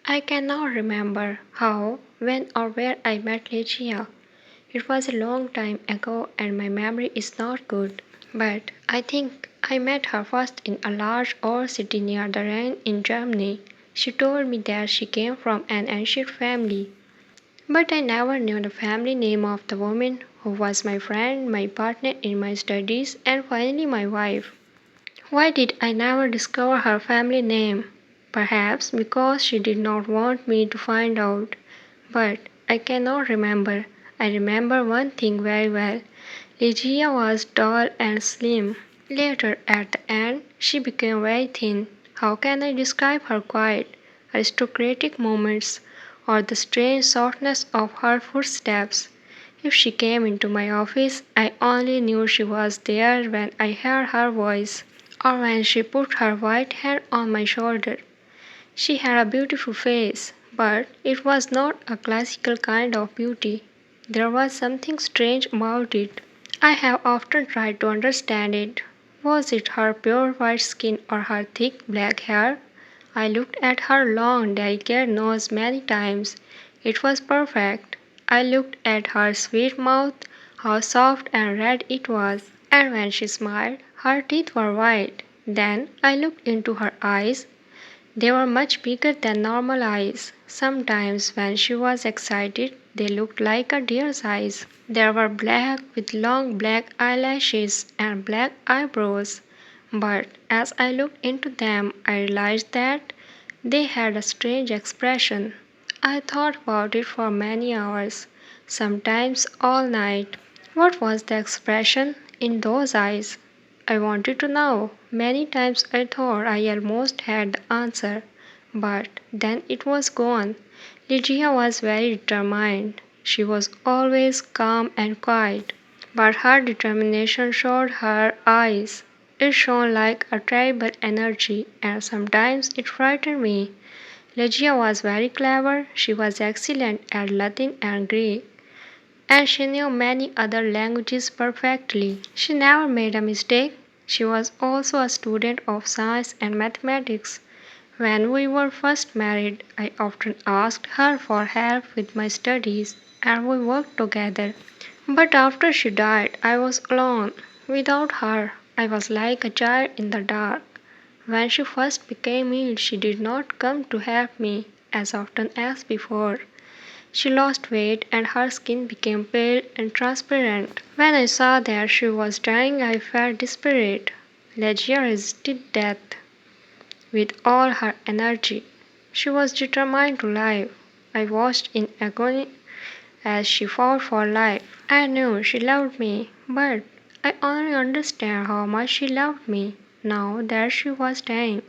I cannot remember how, when, or where I met Ligia. It was a long time ago and my memory is not good. But I think I met her first in a large old city near the Rhine in Germany. She told me that she came from an ancient family. But I never knew the family name of the woman who was my friend, my partner in my studies, and finally my wife. Why did I never discover her family name? Perhaps because she did not want me to find out. But I cannot remember. I remember one thing very well. Ligia was tall and slim. Later, at the end, she became very thin. How can I describe her quiet, aristocratic movements, or the strange softness of her footsteps? If she came into my office, I only knew she was there when I heard her voice, or when she put her white hand on my shoulder. She had a beautiful face, but it was not a classical kind of beauty. There was something strange about it. I have often tried to understand it. Was it her pure white skin or her thick black hair? I looked at her long, delicate nose many times. It was perfect. I looked at her sweet mouth, how soft and red it was. And when she smiled, her teeth were white. Then I looked into her eyes. They were much bigger than normal eyes. Sometimes, when she was excited, they looked like a deer's eyes. They were black with long black eyelashes and black eyebrows. But as I looked into them, I realized that they had a strange expression. I thought about it for many hours, sometimes all night. What was the expression in those eyes? I wanted to know. Many times I thought I almost had the answer, but then it was gone. Ligia was very determined. She was always calm and quiet, but her determination showed her eyes. It shone like a terrible energy, and sometimes it frightened me. Ligia was very clever. She was excellent at Latin and Greek, and she knew many other languages perfectly. She never made a mistake. She was also a student of science and mathematics. When we were first married, I often asked her for help with my studies, and we worked together. But after she died, I was alone. Without her, I was like a child in the dark. When she first became ill, she did not come to help me as often as before. She lost weight and her skin became pale and transparent. When I saw that she was dying, I felt desperate. Legia resisted death with all her energy. She was determined to live. I watched in agony as she fought for life. I knew she loved me, but I only understand how much she loved me now that she was dying.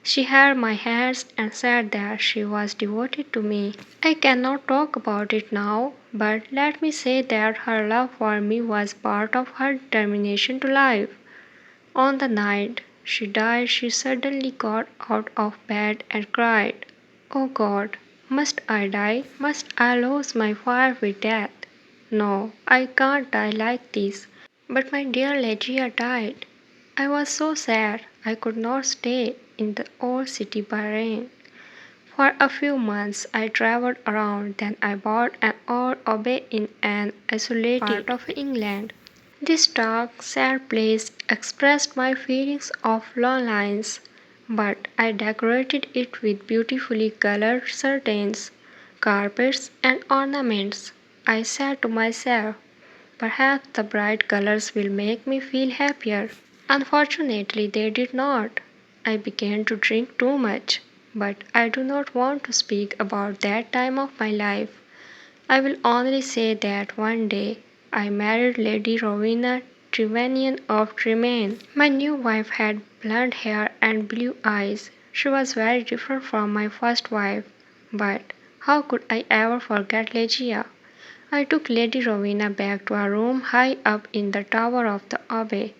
She held my hands and said that she was devoted to me. I cannot talk about it now, but let me say that her love for me was part of her determination to live. On the night she died, she suddenly got out of bed and cried, "Oh God, must I die? Must I lose my fire with death? No, I can't die like this." But my dear Legia died. I was so sad I could not stay in the old city by rain. For a few months I traveled around, then I bought an old abbey in an isolated part of England. This dark, sad place expressed my feelings of loneliness, but I decorated it with beautifully colored curtains, carpets, and ornaments. I said to myself, perhaps the bright colors will make me feel happier. Unfortunately, they did not. I began to drink too much, but I do not want to speak about that time of my life. I will only say that one day I married Lady Rowena Trevanion of Tremaine. My new wife had blonde hair and blue eyes. She was very different from my first wife, but how could I ever forget Legia? I took Lady Rowena back to a room high up in the tower of the Abbey,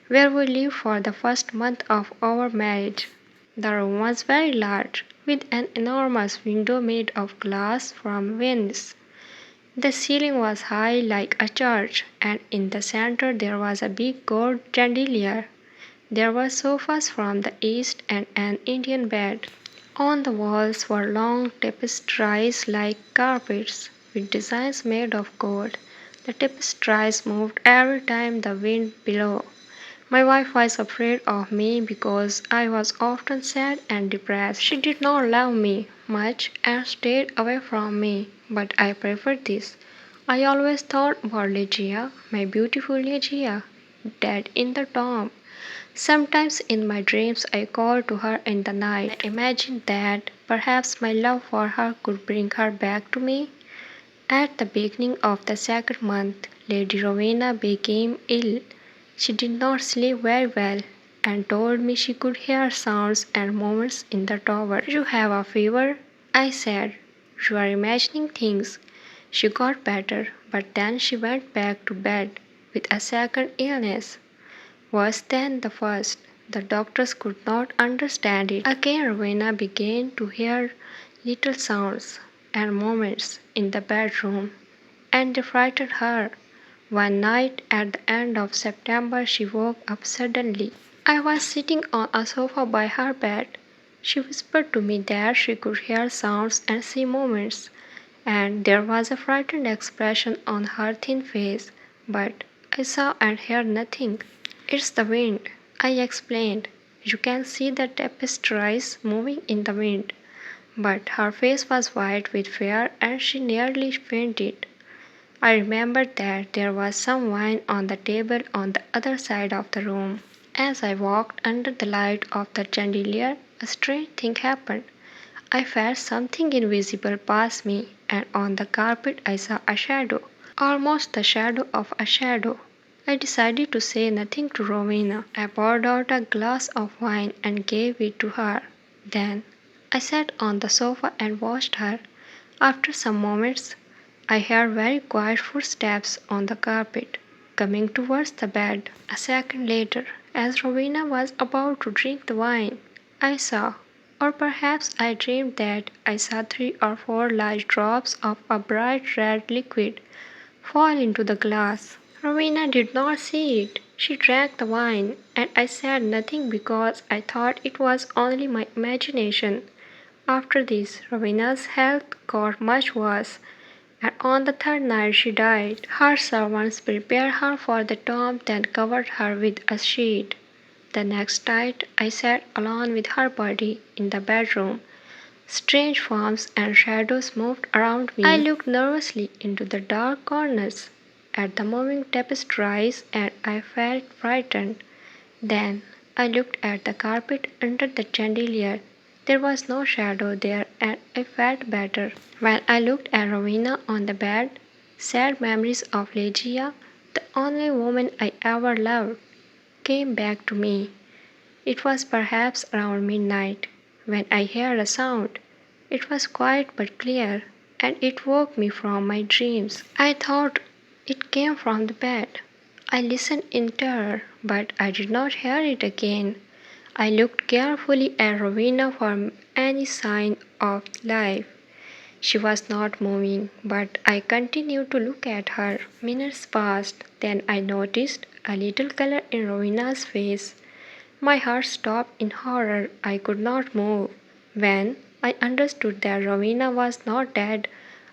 where we lived for the first month of our marriage. The room was very large, with an enormous window made of glass from Venice. The ceiling was high like a church, and in the center there was a big gold chandelier. There were sofas from the east and an Indian bed. On the walls were long tapestries like carpets, with designs made of gold. The tapestries moved every time the wind blew. My wife was afraid of me because I was often sad and depressed. She did not love me much and stayed away from me, but I preferred this. I always thought about Ligia, my beautiful Ligia, dead in the tomb. Sometimes in my dreams I called to her in the night. I imagined that perhaps my love for her could bring her back to me. At the beginning of the second month, Lady Rowena became ill. She did not sleep very well and told me she could hear sounds and movements in the tower. You have a fever? I said. You are imagining things. She got better, but then she went back to bed with a second illness. Worse than the first. The doctors could not understand it. Again, Rowena began to hear little sounds and movements in the bedroom, and they frightened her. One night at the end of September, she woke up suddenly. I was sitting on a sofa by her bed. She whispered to me that she could hear sounds and see movements, and there was a frightened expression on her thin face, but I saw and heard nothing. It's the wind, I explained. You can see the tapestries moving in the wind. But her face was white with fear and she nearly fainted. I remembered that there was some wine on the table on the other side of the room. As I walked under the light of the chandelier, a strange thing happened. I felt something invisible pass me, and on the carpet I saw a shadow, almost the shadow of a shadow. I decided to say nothing to Rowena. I poured out a glass of wine and gave it to her. Then I sat on the sofa and watched her. After some moments, I heard very quiet footsteps on the carpet, coming towards the bed. A second later, as Rowena was about to drink the wine, I saw, or perhaps I dreamed that I saw 3 or 4 large drops of a bright red liquid fall into the glass. Rowena did not see it. She drank the wine, and I said nothing because I thought it was only my imagination. After this, Rowena's health got much worse, and on the third night she died. Her servants prepared her for the tomb, then covered her with a sheet. The next night I sat alone with her body in the bedroom. Strange forms and shadows moved around me. I looked nervously into the dark corners at the moving tapestries and I felt frightened. Then I looked at the carpet under the chandelier. There was no shadow there and I felt better. When I looked at Rowena on the bed, sad memories of Legia, the only woman I ever loved, came back to me. It was perhaps around midnight when I heard a sound. It was quiet but clear, and it woke me from my dreams. I thought it came from the bed. I listened in terror, but I did not hear it again. I looked carefully at Rowena for any sign of life. She was not moving, but I continued to look at her. Minutes passed, then I noticed a little color in Rowena's face. My heart stopped in horror. I could not move. When I understood that Rowena was not dead,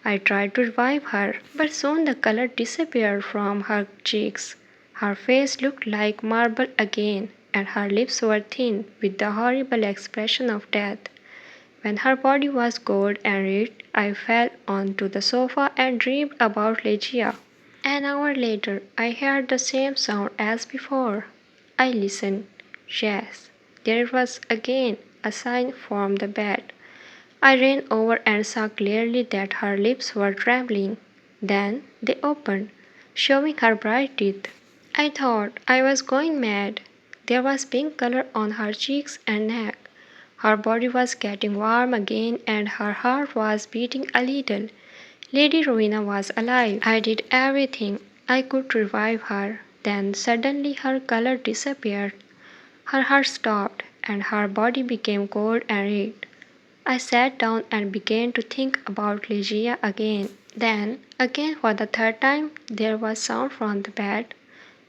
I tried to revive her, but soon the color disappeared from her cheeks. Her face looked like marble again, and her lips were thin with the horrible expression of death. When her body was cold and red, I fell onto the sofa and dreamed about Legia. An hour later, I heard the same sound as before. I listened. Yes, there it was again, a sign from the bed. I ran over and saw clearly that her lips were trembling. Then they opened, showing her bright teeth. I thought I was going mad. There was pink color on her cheeks and neck. Her body was getting warm again and her heart was beating a little. Lady Rowena was alive. I did everything I could to revive her. Then suddenly her color disappeared. Her heart stopped, and her body became cold and red. I sat down and began to think about Ligia again. Then, again for the third time, there was sound from the bed.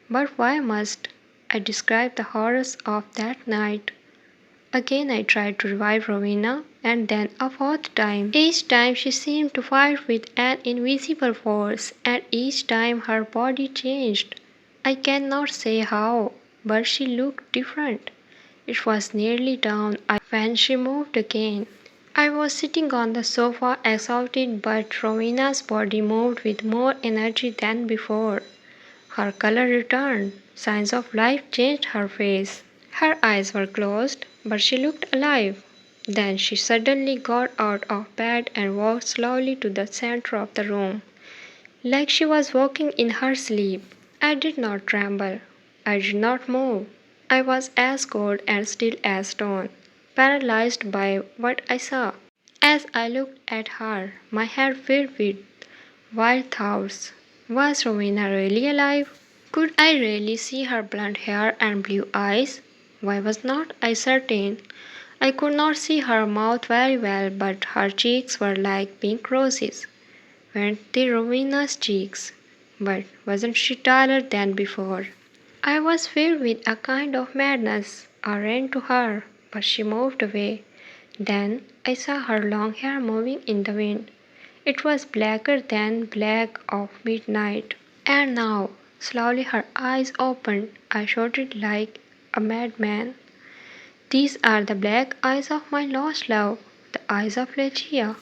But why must I describe the horrors of that night? Again I tried to revive Rowena, and then a fourth time. Each time she seemed to fight with an invisible force, and each time her body changed. I cannot say how, but she looked different. It was nearly dawn when she moved again. I was sitting on the sofa exhausted, but Rowena's body moved with more energy than before. Her color returned. Signs of life changed her face. Her eyes were closed, but she looked alive. Then she suddenly got out of bed and walked slowly to the center of the room, like she was walking in her sleep. I did not tremble. I did not move. I was as cold and still as stone, paralyzed by what I saw. As I looked at her, my head filled with wild thoughts. Was Rowena really alive? Could I really see her blonde hair and blue eyes? Why was not I certain? I could not see her mouth very well, but her cheeks were like pink roses. Weren't they Rowena's cheeks? But wasn't she taller than before? I was filled with a kind of madness. I ran to her, but she moved away. Then I saw her long hair moving in the wind. It was blacker than black of midnight. And now, slowly her eyes opened. I shouted like a madman. These are the black eyes of my lost love, the eyes of Legia.